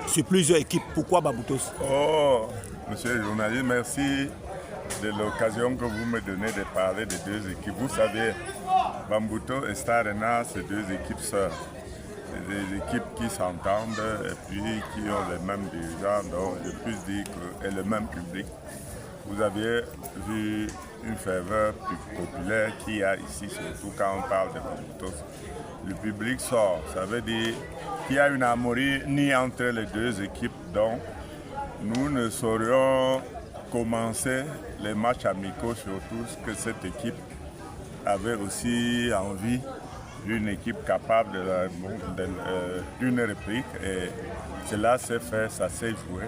sur plusieurs équipes. Pourquoi Bamboutos? Oh, monsieur le journaliste, merci de l'occasion que vous me donnez de parler des deux équipes. Vous savez, Bamboutos et Star Arena, c'est deux équipes sœurs. C'est des équipes qui s'entendent et puis qui ont les mêmes dirigeants, donc je puis dire que, et le même public. Vous avez vu une ferveur plus populaire qu'il y a ici, surtout quand on parle de Bamboutos. Le public sort, ça veut dire qu'il y a une harmonie entre les deux équipes, donc nous ne saurions commencer les matchs amicaux, surtout que cette équipe avait aussi envie d'une équipe capable d'une réplique, et cela s'est fait, ça s'est joué.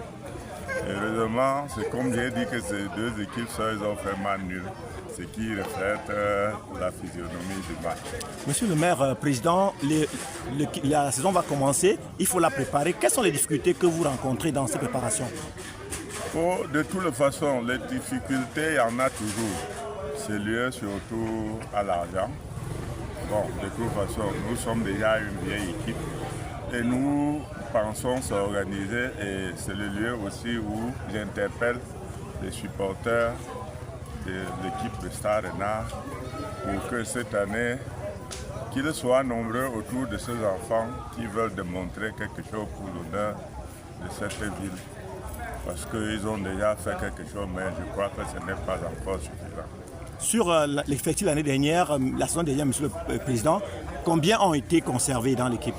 Heureusement, c'est comme j'ai dit que ces deux équipes seules ont fait match nul, ce qui reflète la physionomie du match. Monsieur le maire, président, la saison va commencer, il faut la préparer. Quelles sont les difficultés que vous rencontrez dans ces préparations? Oh, de toute façon, les difficultés, il y en a toujours. C'est lié surtout à l'argent. Bon, de toute façon, nous sommes déjà une vieille équipe et nous pensons s'organiser, et c'est le lieu aussi où j'interpelle les supporters de l'équipe de Star Arena pour que cette année, qu'ils soient nombreux autour de ces enfants qui veulent démontrer quelque chose pour l'honneur de cette ville. Parce qu'ils ont déjà fait quelque chose, mais je crois que ce n'est pas encore suffisant. Sur l'effectif l'année dernière, la saison dernière, Monsieur le Président, combien ont été conservés dans l'équipe?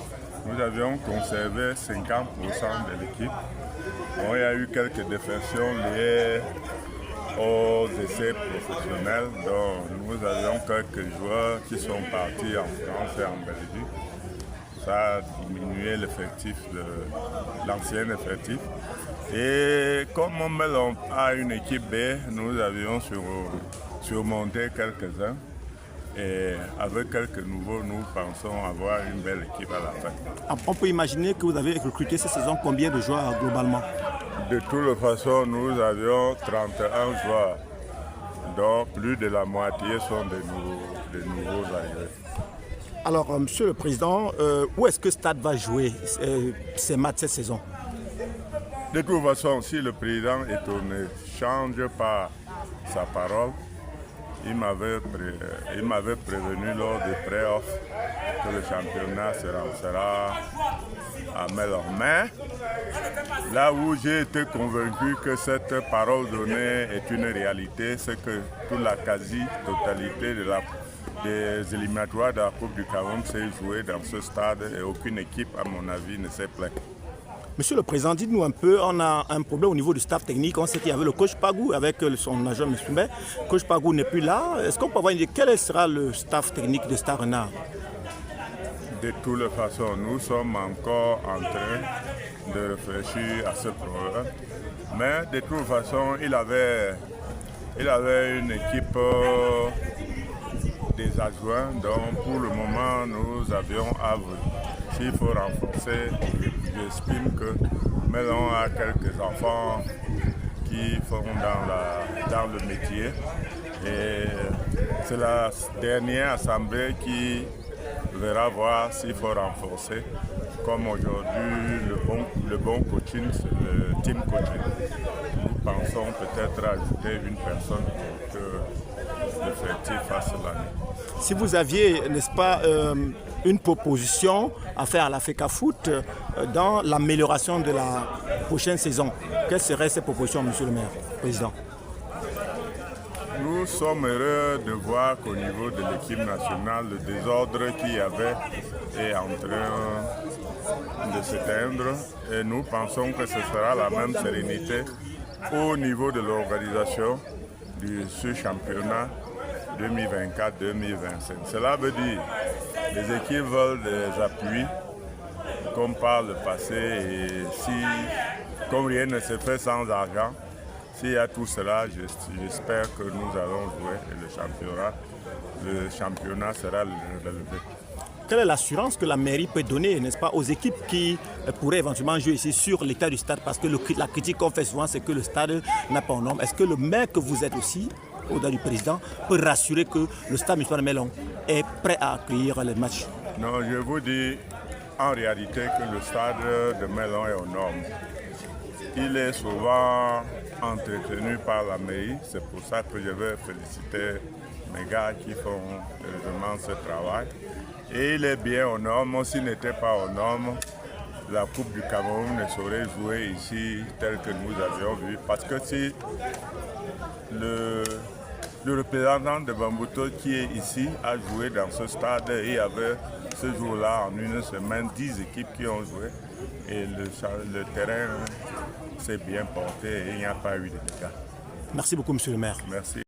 Nous avions conservé 50% de l'équipe. Bon, il y a eu quelques défections liées aux essais professionnels. Donc, nous avions quelques joueurs qui sont partis en France et en Belgique. Ça a diminué l'effectif l'ancien effectif. Et comme on met à une équipe B, nous avions surmonté quelques-uns. Et avec quelques nouveaux, nous pensons avoir une belle équipe à la fin. On peut imaginer que vous avez recruté cette saison combien de joueurs globalement? De toute façon, nous avions 31 joueurs, dont plus de la moitié sont des nouveaux arrivés. Alors, Monsieur le Président, où est-ce que Stade va jouer ces matchs cette saison? De toute façon, si le président ne change pas sa parole, il m'avait prévenu lors des pré-off que le championnat se lancera à Melon. Mais là où j'ai été convaincu que cette parole donnée est une réalité, c'est que toute la quasi-totalité des éliminatoires de la Coupe du Cameroun s'est jouée dans ce stade et aucune équipe, à mon avis, ne s'est plainte. Monsieur le Président, dites-nous un peu, on a un problème au niveau du staff technique. On sait qu'il y avait le coach Pagou avec son agent M. Soumé. Le coach Pagou n'est plus là. Est-ce qu'on peut avoir une idée quel sera le staff technique de Star Arena? De toute façon, nous sommes encore en train de réfléchir à ce problème. Mais de toute façon, il avait une équipe des adjoints. Donc pour le moment, nous avions à s'il faut renforcer, j'estime que Melon a quelques enfants qui font dans le métier. Et c'est la dernière assemblée qui verra voir s'il faut renforcer. Comme aujourd'hui, le bon coaching, c'est le team coaching. Nous pensons peut-être ajouter une personne pour que l'effectif fasse l'année. Si vous aviez, n'est-ce pas, une proposition à faire à la FECAFOOT dans l'amélioration de la prochaine saison, quelle serait cette proposition, Monsieur le maire, président? Nous sommes heureux de voir qu'au niveau de l'équipe nationale, le désordre qu'il y avait est en train de s'éteindre, et nous pensons que ce sera la même sérénité au niveau de l'organisation du championnat 2024-2025. Cela veut dire que les équipes veulent des appuis comme par le passé, et comme rien ne se fait sans argent, s'il y a tout cela, j'espère que nous allons jouer et le championnat sera relevé. Quelle est l'assurance que la mairie peut donner, n'est-ce pas, aux équipes qui pourraient éventuellement jouer ici sur l'état du stade? Parce que la critique qu'on fait souvent, c'est que le stade n'a pas un nombre. Est-ce que le maire que vous êtes aussi, au-delà du président, peut rassurer que le stade municipal de Melon est prêt à accueillir les matchs? Non, je vous dis, en réalité que le stade de Melon est aux normes. Il est souvent entretenu par la mairie, c'est pour ça que je veux féliciter mes gars qui font vraiment ce travail. Et il est bien aux normes. S'il n'était pas aux normes, la Coupe du Cameroun ne saurait jouer ici tel que nous avions vu. Parce que si le représentant de Bambuto qui est ici a joué dans ce stade, et il y avait ce jour-là, en une semaine, 10 équipes qui ont joué. Et le terrain s'est bien porté et il n'y a pas eu de dégâts. Merci beaucoup, monsieur le maire. Merci.